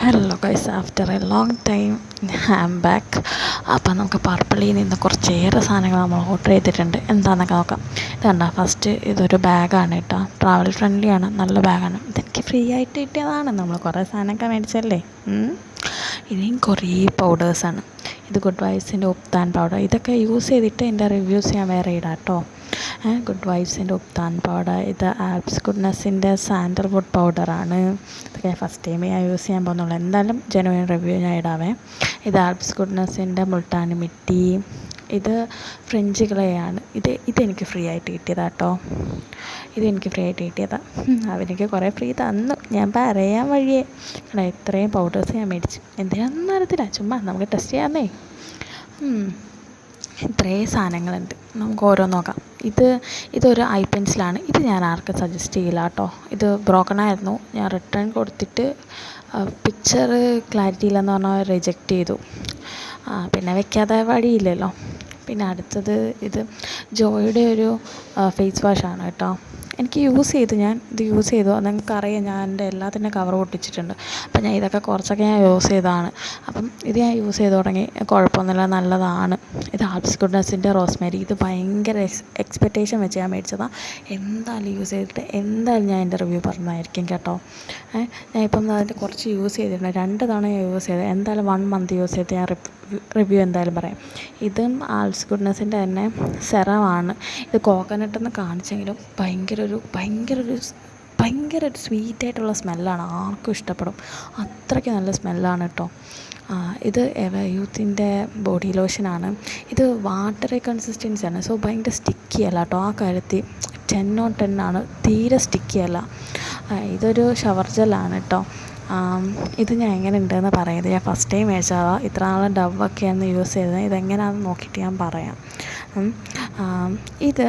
Hello guys, after a long time I am back. അപ്പം നമുക്ക് പർപ്പിളിൽ നിന്ന് കുറച്ചേറെ സാധനങ്ങൾ നമ്മൾ ഓർഡർ ചെയ്തിട്ടുണ്ട്. എന്താണെന്നൊക്കെ നോക്കാം. ഇതുണ്ട, ഫസ്റ്റ് ഇതൊരു ബാഗാണ് കേട്ടോ. ട്രാവൽ ഫ്രണ്ട്ലിയാണ്, നല്ല ബാഗാണ്. ഇതെനിക്ക് ഫ്രീ ആയിട്ട് കിട്ടിയതാണ്. നമ്മൾ കുറേ സാധനമൊക്കെ മേടിച്ചല്ലേ. ഇനിയും കുറേ പൗഡേഴ്സാണ്. ഇത് ഗുഡ് വൈബ്സിൻ്റെ ഉപ്താൻ പൗഡർ. ഇതൊക്കെ യൂസ് ചെയ്തിട്ട് എൻ്റെ റിവ്യൂസ് ഞാൻ വേറെ ഇടാം കേട്ടോ. ഗുഡ് വൈബ്സിൻ്റെ ഉപ്താൻ പൗഡർ. ഇത് ആൽപ്സ് ഗുഡ്നെസ്സിൻ്റെ സാൻഡൽവുഡ് പൗഡറാണ്. ഇതൊക്കെ ഞാൻ ഫസ്റ്റ് ടൈമേ ഞാൻ യൂസ് ചെയ്യാൻ പോകുന്നുള്ളൂ. എന്തായാലും ജെനുവിൻ റിവ്യൂ ഞാൻ ഇടാവേ. ഇത് ആൽപ്സ് ഗുഡ്നെസ്സിൻ്റെ മുൾട്ടാനി മിട്ടി. ഇത് ഫ്രഞ്ച് കളയാണ്. ഇതെനിക്ക് ഫ്രീ ആയിട്ട് കിട്ടിയതാണ് കേട്ടോ. ഇതെനിക്ക് ഫ്രീ ആയിട്ട് കിട്ടിയതാണ്. അവർക്ക് കുറേ ഫ്രീ തന്നു, ഞാൻ പറയാൻ വഴിയേ. കാരണം ഇത്രയും പൗഡേഴ്സ് ഞാൻ മേടിച്ചു. എന്തിനാണെന്ന് അറിയത്തില്ല, ചുമ്മാ നമുക്ക് ടെസ്റ്റ് ചെയ്യാമെന്നേ. ഇത്രയും സാധനങ്ങളുണ്ട്, നമുക്ക് ഓരോന്ന് നോക്കാം. ഇതൊരു ഐ പെൻസിലാണ്. ഇത് ഞാൻ ആർക്കും സജസ്റ്റ് ചെയ്യില്ല കേട്ടോ. ഇത് ബ്രോക്കൺ ആയിരുന്നു. ഞാൻ റിട്ടേൺ കൊടുത്തിട്ട് പിക്ചർ ക്ലാരിറ്റി ഇല്ലെന്ന് പറഞ്ഞാൽ റിജക്റ്റ് ചെയ്തു. പിന്നെ വെക്കാതെ വഴിയില്ലല്ലോ. പിന്നെ അടുത്തത് ഇത് ജോയുടെ ഒരു ഫേസ് വാഷാണ് കേട്ടോ. എനിക്ക് ഞാൻ ഇത് യൂസ് ചെയ്തു. നിങ്ങൾക്കറിയാം, ഞാൻ എൻ്റെ എല്ലാത്തിൻ്റെ കവർ പൊട്ടിച്ചിട്ടുണ്ട്. അപ്പം ഞാൻ ഇതൊക്കെ കുറച്ചൊക്കെ ഞാൻ യൂസ് ചെയ്തതാണ്. അപ്പം ഇത് ഞാൻ യൂസ് ചെയ്ത് തുടങ്ങി, കുഴപ്പമൊന്നുമില്ല, നല്ലതാണ്. ഇത് ആൽപ്സ് ഗുഡ്നെസ്സിൻ്റെ റോസ്മേരി. ഇത് ഭയങ്കര എക്സ്പെക്റ്റേഷൻ വെച്ച് ഞാൻ മേടിച്ചതാണ്. എന്തായാലും യൂസ് ചെയ്തിട്ട് എന്തായാലും ഞാൻ എൻ്റെ റിവ്യൂ പറഞ്ഞതായിരിക്കും കേട്ടോ. ഞാൻ ഇപ്പം അതിൻ്റെ കുറച്ച് യൂസ് ചെയ്തിട്ടുണ്ട്. 2 തവണ ഞാൻ യൂസ് ചെയ്തത്. എന്തായാലും 1 മന്ത് യൂസ് ചെയ്ത് ഞാൻ റിവ്യൂ എന്തായാലും പറയാം. ഇതും ആൽപ്സ് ഗുഡ്നെസ്സിൻ്റെ തന്നെ സെറമാണ്. ഇത് കോക്കനട്ടെന്ന് കാണിച്ചെങ്കിലും ഭയങ്കര ഒരു സ്വീറ്റായിട്ടുള്ള സ്മെല്ലാണ്. ആർക്കും ഇഷ്ടപ്പെടും. അത്രയ്ക്ക് നല്ല സ്മെല്ലാണ് കേട്ടോ. ഇത് യൂത്തിൻ്റെ ബോഡി ലോഷനാണ്. ഇത് വാട്ടറി കൺസിസ്റ്റൻസിയാണ്. സോ ഭയങ്കര സ്റ്റിക്കി അല്ല കേട്ടോ. ആ കാര്യത്തിൽ 10 on 10 ആണ്. തീരെ സ്റ്റിക്കി അല്ല. ഇതൊരു ഷവർ ജെല്ലാണ് കേട്ടോ. ഇത് ഞാൻ എങ്ങനെ ഉണ്ടെന്ന് പറയുന്നത്. ഞാൻ ഫസ്റ്റ് ടൈം മേടിച്ചതാണ്. ഇത്ര നാൾ ഡവൊക്കെയാണ് യൂസ് ചെയ്തത്. ഇതെങ്ങനെയാണെന്ന് നോക്കിയിട്ട് ഞാൻ പറയാം. ഇത്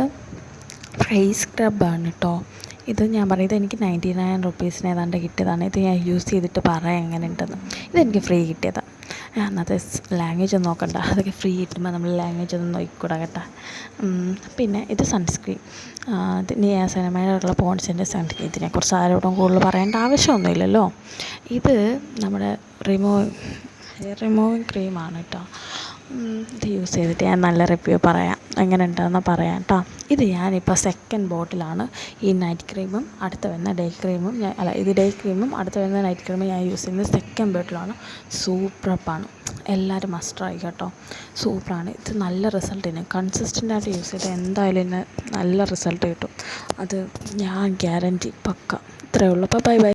ഫേസ് സ്ക്രബാണ് കേട്ടോ. ഇത് ഞാൻ പറയും, ഇതെനിക്ക് 99 റുപ്പീസിന് ഏതാണ്ട് കിട്ടിയതാണ്. ഇത് ഞാൻ യൂസ് ചെയ്തിട്ട് പറയാം എങ്ങനെ ഉണ്ടെന്ന്. ഇതെനിക്ക് ഫ്രീ കിട്ടിയതാണ്. അന്നത്തെ ലാംഗ്വേജ് ഒന്നും നോക്കണ്ട, അതൊക്കെ ഫ്രീ കിട്ടുമ്പോൾ നമ്മൾ ലാംഗ്വേജ് ഒന്നും നോക്കിക്കൂടാ കേട്ടോ. പിന്നെ ഇത് സൺസ്ക്രീൻ. നിയാസിനമൈഡുള്ള പോൺസിൻ്റെ സൺസ്ക്രീൻ. ഇതിനെക്കുറിച്ച് ആരോടും കൂടുതൽ പറയേണ്ട ആവശ്യമൊന്നുമില്ലല്ലോ. ഇത് നമ്മുടെ ഹെയർ റിമൂവിങ് ക്രീമാണ് കേട്ടോ. ഇത് യൂസ് ചെയ്തിട്ട് ഞാൻ നല്ല റിവ്യൂ പറയാം, എങ്ങനെ ഉണ്ടെന്ന് പറയാം കേട്ടോ. ഇത് ഞാനിപ്പോൾ സെക്കൻഡ് ബോട്ടിലാണ്. ഈ നൈറ്റ് ക്രീമും അടുത്ത വരുന്ന ഡേ ക്രീമും ഇത് ഡേ ക്രീമും അടുത്ത വരുന്ന നൈറ്റ് ക്രീമും ഞാൻ യൂസ് ചെയ്യുന്നത് സെക്കൻഡ് ബോട്ടിലാണ്. സൂപ്പറാണ്. എല്ലാവരും മസ്റ്റ് ട്രൈ കേട്ടോ. സൂപ്പറാണ്. ഇത് നല്ല റിസൾട്ടിന് കൺസിസ്റ്റൻ്റായിട്ട് യൂസ് ചെയ്താൽ എന്തായാലും ഇതിന് നല്ല റിസൾട്ട് കിട്ടും. അത് ഞാൻ ഗ്യാരൻറ്റി, പക്ക. ഇത്രയേ ഉള്ളൂ. അപ്പോൾ ബൈ ബൈ.